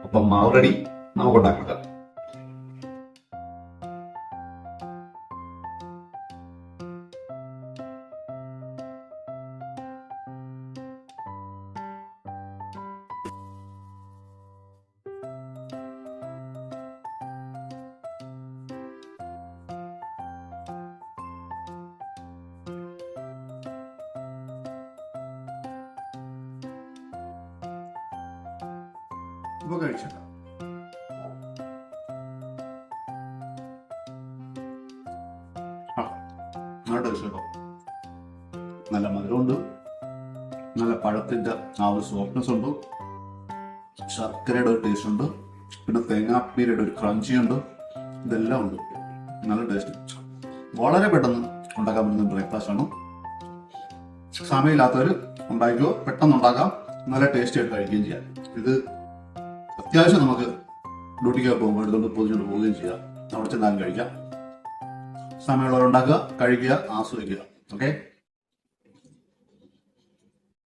അപ്പം മാവ് റെഡി, നമുക്ക് ഉണ്ടാക്കാം. ഇപ്പൊ കഴിച്ചേക്കാം. നല്ല ടേസ്റ്റ് കേട്ടോ. നല്ല മധുരമുണ്ട്, നല്ല പഴത്തിന്റെ ആ ഒരു സോഫ്റ്റ്നെസ് ഉണ്ട്, ശർക്കരയുടെ ഒരു ടേസ്റ്റ് ഉണ്ട്, പിന്നെ തേങ്ങാപ്പീരയുടെ ഒരു ക്രഞ്ചി ഉണ്ട്. ഇതെല്ലാം ഉണ്ട്. നല്ല ടേസ്റ്റ്. വളരെ പെട്ടെന്ന് ഉണ്ടാക്കാൻ പറ്റുന്ന ബ്രേക്ക്ഫാസ്റ്റ് ആണ്. സമയമില്ലാത്തവർ ഉണ്ടാക്കിയോ, പെട്ടെന്ന് ഉണ്ടാക്കാം, നല്ല ടേസ്റ്റി ആയിട്ട് കഴിക്കുകയും ചെയ്യാം. ഇത് അത്യാവശ്യം നമുക്ക് ഡ്യൂട്ടിക്ക് പോകുമ്പോൾ എടുത്തുകൊണ്ട് പൊതിഞ്ഞുകൊണ്ട് പോവുകയും ചെയ്യാം. അവിടെ ചെന്നാലും കഴിക്കാം. സമയമുള്ളവർ ഉണ്ടാക്കുക, കഴിക്കുക, ആസ്വദിക്കുക. ഓക്കെ.